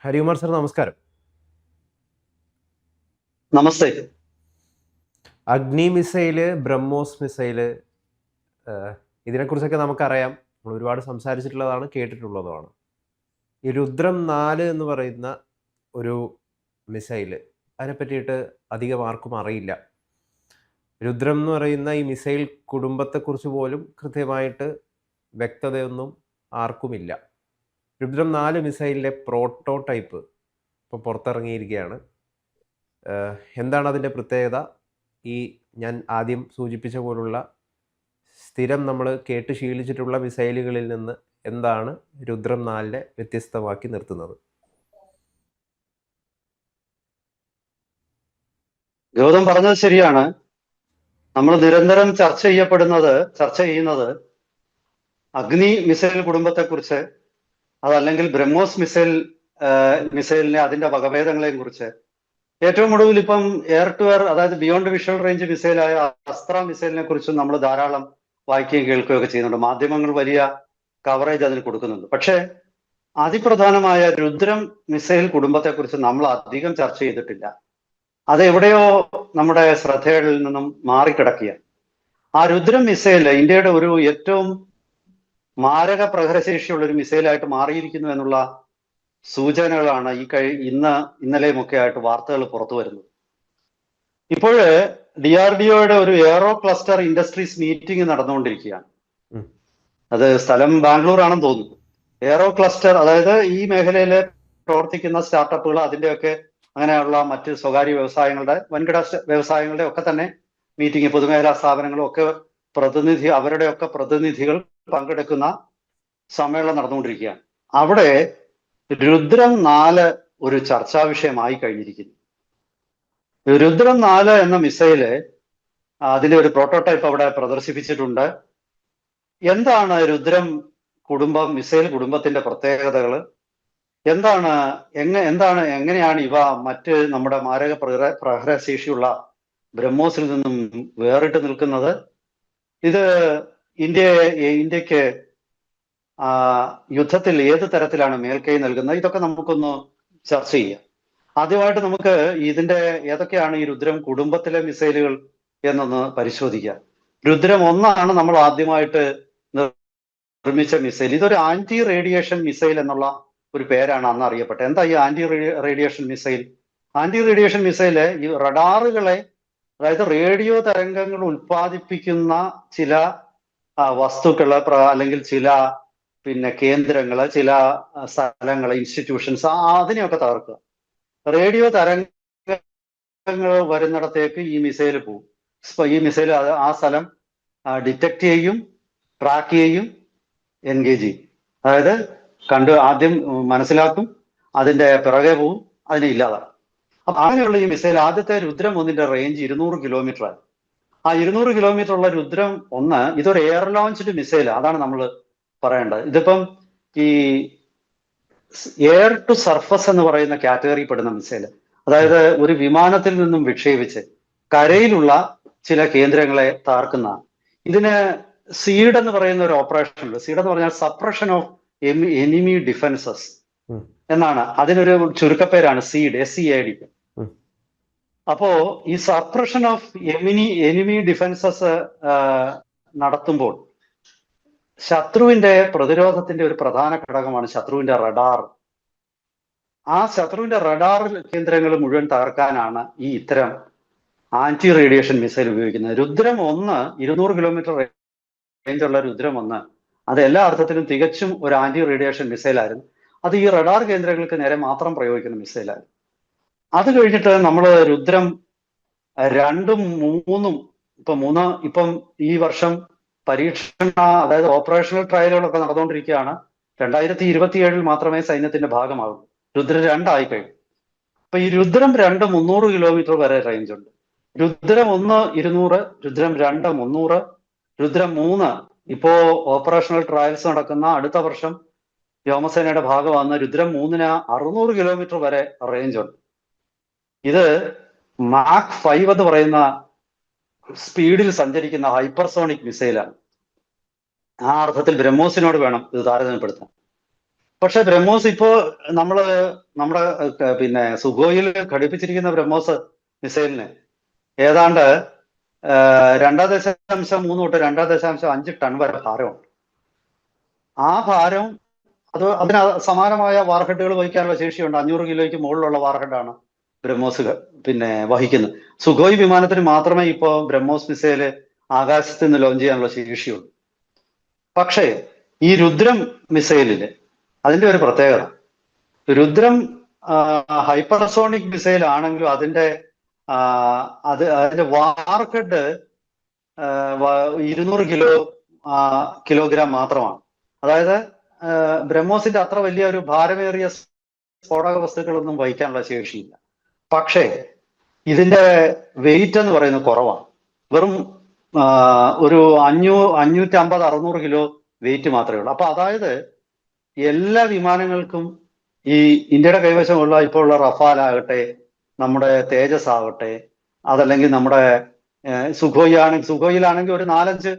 Harikumar sir, നമസ്കാരം. നമസ്തേ. അഗ്നി missile, BrahMos missile, ഇതിനെക്കുറിച്ചൊക്കെ നമുക്കറിയാം. നമ്മൾ ഒരുപാട് സംസാരിച്ചിട്ടുള്ളതാണ്, കേട്ടിട്ടുള്ളതുമാണ്. ഈ രുദ്രം 4 എന്ന് പറയുന്ന ഒരു മിസൈല്, അതിനെ പറ്റിയിട്ട് അധികം ആർക്കും അറിയില്ല. രുദ്രം എന്ന് പറയുന്ന ഈ മിസൈൽ കുടുംബത്തെക്കുറിച്ച് പോലും കൃത്യമായിട്ട് വ്യക്തതയൊന്നും ആർക്കുമില്ല. രുദ്രം 4 മിസൈലിൻ്റെ പ്രോട്ടോടൈപ്പ് ഇപ്പോൾ പുറത്തിറങ്ങിയിരിക്കുകയാണ്. എന്താണ് അതിൻ്റെ പ്രത്യേകത? ഈ ഞാൻ ആദ്യം സൂചിപ്പിച്ച പോലുള്ള സ്ഥിരം നമ്മൾ കേട്ട് ശീലിച്ചിട്ടുള്ള മിസൈലുകളിൽ നിന്ന് എന്താണ് രുദ്രം 4നെ വ്യത്യസ്തമാക്കി നിർത്തുന്നത്? ഗൗതം പറഞ്ഞത് ശരിയാണ്. നമ്മൾ നിരന്തരം ചർച്ച ചെയ്യുന്നത് അഗ്നി മിസൈൽ കുടുംബത്തെക്കുറിച്ച്, അതല്ലെങ്കിൽ ബ്രഹ്മോസ് മിസൈലിനെ അതിന്റെ വകഭേദങ്ങളെയും കുറിച്ച്. ഏറ്റവും ഒടുവിൽ ഇപ്പം എയർ ടു എയർ, അതായത് ബിയോണ്ട് വിഷ്വൽ റേഞ്ച് മിസൈലായ അസ്ത്ര മിസൈലിനെ കുറിച്ചും നമ്മൾ ധാരാളം വായിക്കുകയും കേൾക്കുകയൊക്കെ ചെയ്യുന്നുണ്ട്. മാധ്യമങ്ങൾ വലിയ കവറേജ് അതിന് കൊടുക്കുന്നുണ്ട്. പക്ഷേ അതിപ്രധാനമായ രുദ്രം മിസൈൽ കുടുംബത്തെക്കുറിച്ച് നമ്മൾ അധികം ചർച്ച ചെയ്തിട്ടില്ല. അതെവിടെയോ നമ്മുടെ ശ്രദ്ധകളിൽ നിന്നും മാറിക്കിടക്കുകയാണ്. ആ രുദ്രം മിസൈൽ ഇന്ത്യയുടെ ഒരു ഏറ്റവും മാരക പ്രഹരശേഷിയുള്ള ഒരു മിസൈലായിട്ട് മാറിയിരിക്കുന്നു എന്നുള്ള സൂചനകളാണ് ഇന്നലെയുമൊക്കെ ആയിട്ട് വാർത്തകൾ പുറത്തു വരുന്നത്. ഇപ്പോഴ് DRDOയുടെ ഒരു എയറോ ക്ലസ്റ്റർ ഇൻഡസ്ട്രീസ് മീറ്റിംഗ് നടന്നുകൊണ്ടിരിക്കുകയാണ്. അത് സ്ഥലം ബാംഗ്ലൂർ ആണെന്ന് തോന്നുന്നു. എയറോ ക്ലസ്റ്റർ, അതായത് ഈ മേഖലയിൽ പ്രവർത്തിക്കുന്ന സ്റ്റാർട്ടപ്പുകൾ, അതിന്റെയൊക്കെ അങ്ങനെയുള്ള മറ്റ് സ്വകാര്യ വ്യവസായങ്ങളുടെ, വൻകിട വ്യവസായങ്ങളുടെ ഒക്കെ തന്നെ മീറ്റിംഗ്, പൊതുമേഖലാ സ്ഥാപനങ്ങളും ഒക്കെ അവരുടെയൊക്കെ പ്രതിനിധികൾ പങ്കെടുക്കുന്ന സമ്മേളനം നടന്നുകൊണ്ടിരിക്കുകയാണ്. അവിടെ രുദ്രം 4 ഒരു ചർച്ചാ വിഷയമായി കഴിഞ്ഞിരിക്കുന്നു. രുദ്രം 4 എന്ന മിസൈല്, അതിന്റെ ഒരു പ്രോട്ടോടൈപ്പ് അവിടെ പ്രദർശിപ്പിച്ചിട്ടുണ്ട്. എന്താണ് രുദ്രം മിസൈൽ കുടുംബത്തിന്റെ പ്രത്യേകതകൾ? എങ്ങനെയാണ് ഇവ മറ്റ് നമ്മുടെ മാരക പ്രഹരശേഷിയുള്ള ബ്രഹ്മോസിൽ നിന്നും വേറിട്ട് നിൽക്കുന്നത്? ഇത് ഇന്ത്യക്ക് യുദ്ധത്തിൽ ഏത് തരത്തിലാണ് മേൽക്കൈ നൽകുന്നത്? ഇതൊക്കെ നമുക്കൊന്ന് ചർച്ച ചെയ്യാം. ആദ്യമായിട്ട് നമുക്ക് ഇതിന്റെ ഏതൊക്കെയാണ് ഈ രുദ്രം കുടുംബത്തിലെ മിസൈലുകൾ എന്നൊന്ന് പരിശോധിക്കാം. രുദ്രം 1 നമ്മൾ ആദ്യമായിട്ട് നിർമ്മിച്ച മിസൈൽ. ഇതൊരു ആന്റി റേഡിയേഷൻ മിസൈൽ എന്നുള്ള ഒരു പേരാണ് അന്ന് അറിയപ്പെട്ടത്. എന്താ ഈ anti radiation missile? Anti radiation missile ഈ റഡാറുകളെ, അതായത് റേഡിയോ തരംഗങ്ങൾ ഉൽപ്പാദിപ്പിക്കുന്ന ചില വസ്തുക്കള്, അല്ലെങ്കിൽ ചില കേന്ദ്രങ്ങള്, ചില സ്ഥലങ്ങള്, ഇൻസ്റ്റിറ്റ്യൂഷൻസ്, അതിനെയൊക്കെ തകർക്കുക. റേഡിയോ തരംഗങ്ങൾ വരുന്നിടത്തേക്ക് ഈ മിസൈൽ പോകും. ഈ മിസൈൽ ആ സ്ഥലം ഡിറ്റക്ട് ചെയ്യും, ട്രാക്ക് ചെയ്യും, എൻഗേജ് ചെയ്യും. അതായത് ആദ്യം മനസ്സിലാക്കും, അതിന്റെ പിറകെ പോവും, അതിനെ ഇല്ലാതാക്കും. അപ്പൊ അങ്ങനെയുള്ള ഈ മിസൈൽ, ആദ്യത്തെ രുദ്രം 1ന്റെ റേഞ്ച് 200 കിലോമീറ്റർ ആയി. ആ 200 കിലോമീറ്റർ ഉള്ള രുദ്രം 1 ഇതൊരു എയർ ലോഞ്ച്ഡ് മിസൈൽ. അതാണ് നമ്മൾ പറയേണ്ടത്. ഇതിപ്പം ഈ എയർ ടു സർഫസ് എന്ന് പറയുന്ന കാറ്റഗറി പെടുന്ന മിസൈൽ. അതായത് ഒരു വിമാനത്തിൽ നിന്നും വിക്ഷേപിച്ച് കരയിലുള്ള ചില കേന്ദ്രങ്ങളെ തകർക്കുന്ന. ഇതിന് സീഡ് എന്ന് പറയുന്ന ഒരു ഓപ്പറേഷൻ ഉണ്ട്. സീഡ് എന്ന് പറഞ്ഞാൽ സപ്രഷൻ ഓഫ് എനിമി ഡിഫൻസസ് എന്നാണ്. അതിനൊരു ചുരുക്കപ്പേരാണ് സീഡ്, SEAD. അപ്പോ ഈ സപ്രഷൻ ഓഫ് എനിമി ഡിഫൻസസ് നടത്തുമ്പോൾ ശത്രുവിന്റെ പ്രതിരോധത്തിന്റെ ഒരു പ്രധാന ഘടകമാണ് ശത്രുവിന്റെ റഡാർ. ആ ശത്രുവിന്റെ റഡാർ കേന്ദ്രങ്ങൾ മുഴുവൻ തകർക്കാനാണ് ഈ ഇത്തരം ആന്റി റേഡിയേഷൻ മിസൈൽ ഉപയോഗിക്കുന്നത്. രുദ്രം 1, 200 കിലോമീറ്റർ റേഞ്ചുള്ള രുദ്രം 1, അത് എല്ലാ അർത്ഥത്തിലും തികച്ചും ഒരു ആന്റി റേഡിയേഷൻ മിസൈലായിരുന്നു. അത് ഈ റഡാർ കേന്ദ്രങ്ങൾക്ക് നേരെ മാത്രം പ്രയോഗിക്കുന്ന മിസൈലായിരുന്നു. അത് കഴിഞ്ഞിട്ട് നമ്മൾ രുദ്രം 2ഉം 3ഉം ഇപ്പം ഈ വർഷം അതായത് ഓപ്പറേഷണൽ ട്രയലുകളൊക്കെ നടന്നുകൊണ്ടിരിക്കുകയാണ്. 2027 മാത്രമേ സൈന്യത്തിന്റെ ഭാഗമാകൂ. രുദ്രം 2 ആയിക്കഴിഞ്ഞു. അപ്പൊ ഈ രുദ്രം 2 300 കിലോമീറ്റർ വരെ റേഞ്ച് ഉണ്ട്. രുദ്രം 1 200, രുദ്രം 2 300, രുദ്രം 3 ഇപ്പോ ഓപ്പറേഷണൽ ട്രയൽസ് നടക്കുന്ന അടുത്ത വർഷം വ്യോമസേനയുടെ ഭാഗമാകുന്ന രുദ്രം 3ന് 600 കിലോമീറ്റർ വരെ റേഞ്ച് ഉണ്ട്. ഇത് മാക് 5 എന്ന് പറയുന്ന സ്പീഡിൽ സഞ്ചരിക്കുന്ന ഹൈപ്പർസോണിക് മിസൈലാണ്. ആ അർത്ഥത്തിൽ ബ്രഹ്മോസിനോട് വേണം ഇത് താരതമ്യപ്പെടുത്താൻ. പക്ഷെ ബ്രഹ്മോസ് ഇപ്പോ നമ്മള് നമ്മുടെ പിന്നെ സുഖോയിൽ ഘടിപ്പിച്ചിരിക്കുന്ന ബ്രഹ്മോസ് മിസൈലിന് ഏതാണ്ട് 2.3 തൊട്ട് 2.5 ടൺ വരെ ഭാരമുണ്ട്. ആ ഭാരം അതിന് സമാനമായ വാർഹെഡുകൾ വഹിക്കാനുള്ള ശേഷിയുണ്ട്. 500 കിലോയ്ക്ക് മുകളിലുള്ള വാർഹെഡാണ് ബ്രഹ്മോസ് പിന്നെ വഹിക്കുന്നത്. സുഖോയ് വിമാനത്തിന് മാത്രമേ ഇപ്പോൾ ബ്രഹ്മോസ് മിസൈല് ആകാശത്ത് നിന്ന് ലോഞ്ച് ചെയ്യാനുള്ള ശേഷിയുള്ളൂ. പക്ഷേ ഈ രുദ്രം മിസൈലില് അതിന്റെ ഒരു പ്രത്യേകത, രുദ്രം ഹൈപ്പർസോണിക് മിസൈൽ ആണെങ്കിലും അതിന്റെ വാർഹെഡ് 200 കിലോഗ്രാം മാത്രമാണ്. അതായത് ബ്രഹ്മോസിന്റെ അത്ര വലിയ ഒരു ഭാരമേറിയ സ്ഫോടക വസ്തുക്കളൊന്നും വഹിക്കാനുള്ള ശേഷിയില്ല. പക്ഷേ ഇതിന്റെ വെയിറ്റ് എന്ന് പറയുന്നത് കുറവാണ്. വെറും ഒരു 550-600 കിലോ വെയിറ്റ് മാത്രമേ ഉള്ളൂ. അപ്പൊ അതായത് എല്ലാ വിമാനങ്ങൾക്കും ഈ ഇന്ത്യയുടെ കൈവശമുള്ള ഇപ്പോൾ ഉള്ള റഫാൽ ആകട്ടെ, നമ്മുടെ തേജസ് ആവട്ടെ, അതല്ലെങ്കിൽ നമ്മുടെ സുഖോയിലാണെങ്കിൽ ഒരു 4-5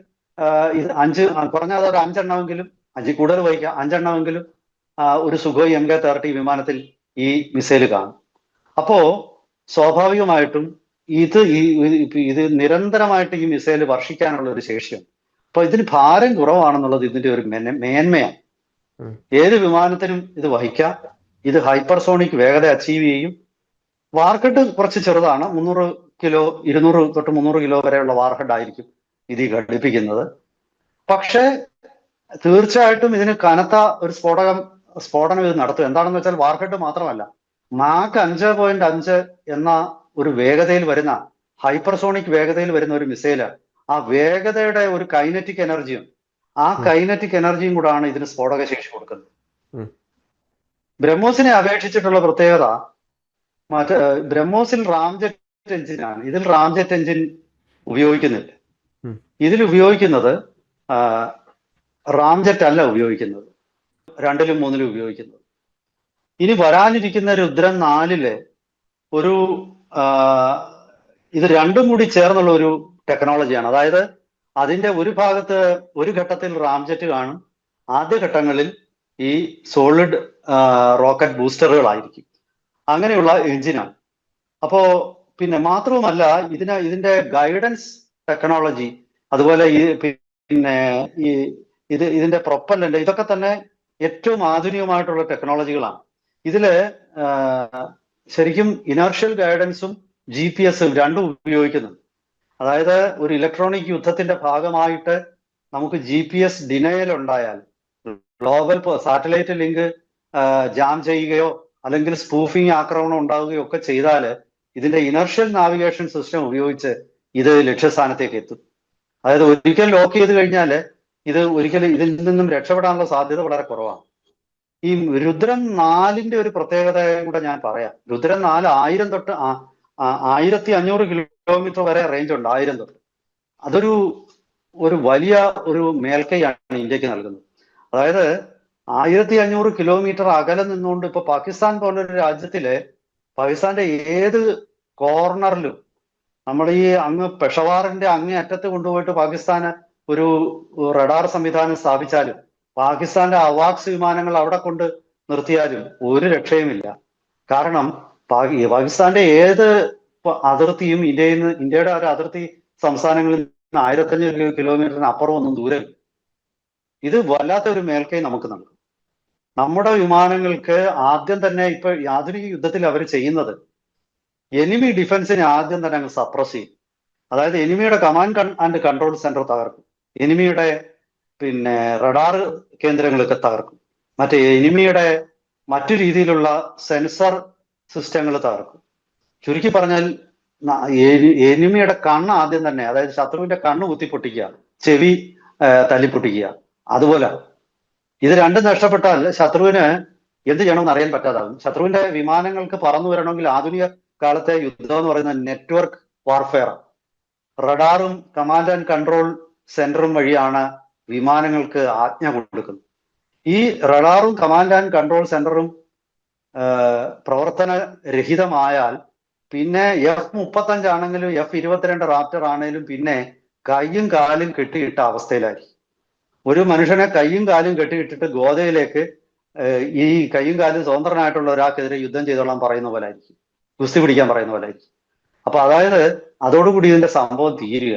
കുറഞ്ഞത് ഒരു 5 എണ്ണമെങ്കിലും, 5 കൂടുതൽ വഹിക്കാം, 5 എണ്ണമെങ്കിലും ഒരു സുഖോയ് MK-30 വിമാനത്തിൽ ഈ മിസൈൽ കാണും. അപ്പോ സ്വാഭാവികമായിട്ടും ഇത് നിരന്തരമായിട്ട് ഈ മിസൈൽ വർഷിക്കാനുള്ള ഒരു ശേഷിയുണ്ട്. അപ്പൊ ഇതിന് ഭാരം കുറവാണെന്നുള്ളത് ഇതിന്റെ ഒരു മേന്മയാണ്. ഏത് വിമാനത്തിനും ഇത് വഹിക്കാം. ഇത് ഹൈപ്പർസോണിക് വേഗത അച്ചീവ് ചെയ്യും. വാർഹെഡ് കുറച്ച് ചെറുതാണ്. 300 കിലോ 200 തൊട്ട് 300 കിലോ വരെയുള്ള വാർഹെഡ് ആയിരിക്കും ഇത് ഘടിപ്പിക്കുന്നത്. പക്ഷേ തീർച്ചയായിട്ടും ഇതിന് കനത്ത ഒരു സ്ഫോടനം ഇത് നടത്തും. എന്താണെന്ന് വെച്ചാൽ വാർഹെഡ് മാത്രമല്ല, മാക്ക് 5.5 എന്ന ഒരു വേഗതയിൽ വരുന്ന, ഹൈപ്പർസോണിക് വേഗതയിൽ വരുന്ന ഒരു മിസൈല്, ആ വേഗതയുടെ ഒരു കൈനറ്റിക് എനർജിയും ആ കൈനറ്റിക് എനർജിയും കൂടാണ് ഇതിന് സ്ഫോടക ശേഷി കൊടുക്കുന്നത്. ബ്രഹ്മോസിനെ അപേക്ഷിച്ചിട്ടുള്ള പ്രത്യേകത, ബ്രഹ്മോസിൽ റാംജെറ്റ് എഞ്ചിനാണ്. ഇതിൽ റാംജെറ്റ് എഞ്ചിൻ ഉപയോഗിക്കുന്നില്ല. ഇതിൽ ഉപയോഗിക്കുന്നത് റാംജെറ്റ് അല്ല ഉപയോഗിക്കുന്നത്, 2-ലും 3-ലും ഉപയോഗിക്കുന്നത്. ഇനി വരാനിരിക്കുന്ന രുദ്രം 4-ല് ഒരു ഇത് രണ്ടും കൂടി ചേർന്നുള്ള ഒരു ടെക്നോളജിയാണ്. അതായത് അതിന്റെ ഒരു ഭാഗത്ത് ഒരു ഘട്ടത്തിൽ റാംജെറ്റ് കാണും, ആദ്യ ഘട്ടങ്ങളിൽ ഈ സോളിഡ് റോക്കറ്റ് ബൂസ്റ്ററുകളായിരിക്കും. അങ്ങനെയുള്ള എഞ്ചിനാണ്. അപ്പോ പിന്നെ മാത്രവുമല്ല, ഇതിന്റെ ഗൈഡൻസ് ടെക്നോളജി, അതുപോലെ പിന്നെ ഇതിന്റെ പ്രൊപ്പല്ലന്റ്, ഇതൊക്കെ തന്നെ ഏറ്റവും ആധുനികമായിട്ടുള്ള ടെക്നോളജികളാണ്. ഇതില് ശരിക്കും ഇനർഷ്യൽ ഗൈഡൻസും GPS-ഉം രണ്ടും ഉപയോഗിക്കുന്നുണ്ട്. അതായത് ഒരു ഇലക്ട്രോണിക് യുദ്ധത്തിന്റെ ഭാഗമായിട്ട് നമുക്ക് GPS ഡിനയൽ ഉണ്ടായാൽ, ഗ്ലോബൽ സാറ്റലൈറ്റ് ലിങ്ക് ജാം ചെയ്യുകയോ അല്ലെങ്കിൽ സ്പൂഫിംഗ് ആക്രമണം ഉണ്ടാവുകയോ ഒക്കെ ചെയ്താൽ ഇതിന്റെ ഇനർഷ്യൽ നാവിഗേഷൻ സിസ്റ്റം ഉപയോഗിച്ച് ഇത് ലക്ഷ്യസ്ഥാനത്തേക്ക് എത്തും. അതായത് ഒരിക്കൽ ലോക്ക് ചെയ്ത് കഴിഞ്ഞാൽ ഒരിക്കലും ഇതിൽ നിന്നും രക്ഷപ്പെടാനുള്ള സാധ്യത വളരെ കുറവാണ്. ഈ രുദ്രം 4-ന്റെ ഒരു പ്രത്യേകത കൂടെ ഞാൻ പറയാം. രുദ്രം 4 1000 തൊട്ട് 1500 കിലോമീറ്റർ വരെ റേഞ്ച് ഉണ്ട്. 1000 തൊട്ട്. അതൊരു വലിയ ഒരു മേൽക്കൈയാണ് ഇന്ത്യക്ക് നൽകുന്നത്. അതായത് 1500 കിലോമീറ്റർ അകലെ നിന്നുകൊണ്ട് ഇപ്പൊ പാകിസ്ഥാൻ പോലൊരു രാജ്യത്തില്, പാകിസ്ഥാന്റെ ഏത് കോർണറിലും, നമ്മൾ ഈ അങ്ങ് പെഷവാറിന്റെ അങ്ങേ അറ്റത്ത് കൊണ്ടുപോയിട്ട് പാകിസ്ഥാന് ഒരു റഡാർ സംവിധാനം സ്ഥാപിച്ചാലും, പാകിസ്ഥാന്റെ അവാക്സ് വിമാനങ്ങൾ അവിടെ കൊണ്ട് നിർത്തിയാലും ഒരു രക്ഷയുമില്ല. കാരണം പാകിസ്ഥാന്റെ ഏത് അതിർത്തിയും ഇന്ത്യയുടെ ഒരു അതിർത്തി സംസ്ഥാനങ്ങളിൽ നിന്ന് 1500 കിലോമീറ്ററിന് അപ്പുറം ഒന്നും ദൂരം. ഇത് വല്ലാത്ത ഒരു മേൽക്കൈ നമുക്ക് നൽകും. നമ്മുടെ വിമാനങ്ങൾക്ക് ആദ്യം തന്നെ ഇപ്പൊ ആധുനിക യുദ്ധത്തിൽ അവർ ചെയ്യുന്നത്, എനിമി ഡിഫൻസിനെ ആദ്യം തന്നെ അങ്ങ് സപ്രസ് ചെയ്യും. അതായത് എനിമിയുടെ കമാൻഡ് ആൻഡ് കൺട്രോൾ സെന്റർ തകർക്കും, എനിമിയുടെ പിന്നെ റഡാർ കേന്ദ്രങ്ങളൊക്കെ തകർക്കും, മറ്റേ എനിമിയുടെ മറ്റു രീതിയിലുള്ള സെൻസർ സിസ്റ്റങ്ങൾ തകർക്കും. ചുരുക്കി പറഞ്ഞാൽ എനിമിയുടെ കണ്ണ് ആദ്യം തന്നെ, അതായത് ശത്രുവിന്റെ കണ്ണ് കുത്തിപ്പൊട്ടിക്കുക, ചെവി തല്ലിപ്പൊട്ടിക്കുക. അതുപോലെ ഇത് രണ്ടും നഷ്ടപ്പെട്ടാൽ ശത്രുവിന് എന്ത് ചെയ്യണമെന്ന് അറിയാൻ പറ്റാതാകും. ശത്രുവിന്റെ വിമാനങ്ങൾക്ക് പറന്നു വരണമെങ്കിൽ ആധുനിക കാലത്തെ യുദ്ധം എന്ന് പറയുന്നത് നെറ്റ്വർക്ക് വാർഫെയർ. റഡാറും കമാൻഡ് ആൻഡ് കൺട്രോൾ സെന്ററും വഴിയാണ് വിമാനങ്ങൾക്ക് ആജ്ഞ കൊടുക്കുന്നത്. ഈ റഡാറും കമാൻഡ് ആൻഡ് കൺട്രോൾ സെന്ററും പ്രവർത്തനരഹിതമായാൽ പിന്നെ F-35 ആണെങ്കിലും F-22 റാപ്റ്റർ ആണെങ്കിലും പിന്നെ കൈയും കാലും കെട്ടിയിട്ട അവസ്ഥയിലായിരിക്കും. ഒരു മനുഷ്യനെ കൈയും കാലും കെട്ടിയിട്ടിട്ട് ഗോദയിലേക്ക് ഈ കൈയും കാലും സ്വതന്ത്രനായിട്ടുള്ള ഒരാൾക്കെതിരെ യുദ്ധം ചെയ്തോളാൻ പറയുന്ന പോലെ ആയിരിക്കും, ഗുസ്തി പിടിക്കാൻ പറയുന്ന പോലെ ആയിരിക്കും. അപ്പൊ അതായത് അതോടുകൂടി ഇതിന്റെ സംഭവം തീരുക,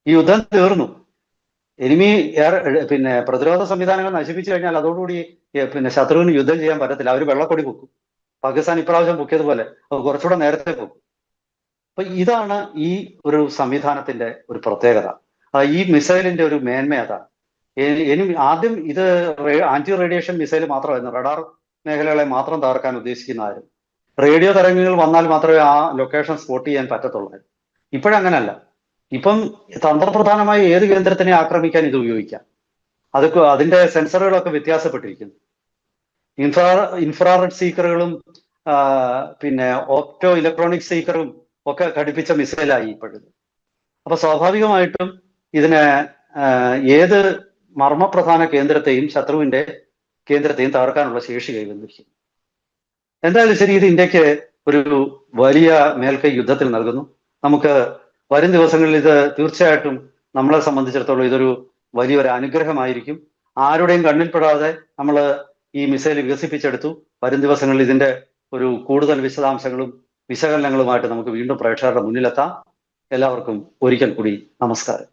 ഈ യുദ്ധം തീർന്നു. എനിമി പിന്നെ പ്രതിരോധ സംവിധാനങ്ങൾ നശിപ്പിച്ചു കഴിഞ്ഞാൽ അതോടുകൂടി പിന്നെ ശത്രുവിന് യുദ്ധം ചെയ്യാൻ പറ്റത്തില്ല. അവർ വെള്ളക്കൊടി പൊക്കും. പാകിസ്ഥാൻ ഇപ്രാവശ്യം പൊക്കിയതുപോലെ അത് കുറച്ചുകൂടെ നേരത്തെ പൊക്കും. അപ്പൊ ഇതാണ് ഈ ഒരു സംവിധാനത്തിന്റെ ഒരു പ്രത്യേകത. ഈ മിസൈലിന്റെ ഒരു മേന്മ അതാണ്. ആദ്യം ഇത് ആന്റി റേഡിയേഷൻ മിസൈൽ മാത്രമായിരുന്നു, റഡാർ മേഖലകളെ മാത്രം തകർക്കാൻ ഉദ്ദേശിക്കുന്നതായിരുന്നു. റേഡിയോ തരംഗങ്ങൾ വന്നാൽ മാത്രമേ ആ ലൊക്കേഷൻ സ്പോട്ട് ചെയ്യാൻ പറ്റത്തുള്ളായിരുന്നു. ഇപ്പോഴങ്ങനല്ല. ഇപ്പം തന്ത്രപ്രധാനമായി ഏത് കേന്ദ്രത്തിനെ ആക്രമിക്കാൻ ഇത് ഉപയോഗിക്കാം. അതിന്റെ സെൻസറുകളൊക്കെ വ്യത്യാസപ്പെട്ടിരിക്കുന്നു. ഇൻഫ്രാറെഡ് സീക്കറുകളും പിന്നെ ഓപ്റ്റോ ഇലക്ട്രോണിക് സീക്കറും ഒക്കെ ഘടിപ്പിച്ച മിസൈലായി ഇപ്പോഴത്. അപ്പൊ സ്വാഭാവികമായിട്ടും ഇതിന് ഏത് മർമ്മപ്രധാന കേന്ദ്രത്തെയും ശത്രുവിന്റെ കേന്ദ്രത്തെയും തകർക്കാനുള്ള ശേഷി കൈവന്നിരിക്കുന്നു. എന്തായാലും ശരി, ഇത് ഇന്ത്യക്ക് ഒരു വലിയ മേൽക്കൈ യുദ്ധത്തിൽ നൽകുന്നു. നമുക്ക് വരും ദിവസങ്ങളിൽ ഇത് തീർച്ചയായിട്ടും നമ്മളെ സംബന്ധിച്ചിടത്തോളം ഇതൊരു വലിയൊരു അനുഗ്രഹമായിരിക്കും. ആരുടെയും കണ്ണിൽപ്പെടാതെ നമ്മൾ ഈ മിസൈൽ വികസിപ്പിച്ചെടുത്തു. വരും ദിവസങ്ങളിൽ ഇതിന്റെ ഒരു കൂടുതൽ വിശദാംശങ്ങളും വിശകലനങ്ങളുമായിട്ട് നമുക്ക് വീണ്ടും പ്രേക്ഷകരുടെ മുന്നിലെത്താം. എല്ലാവർക്കും ഒരിക്കൽ കൂടി നമസ്കാരം.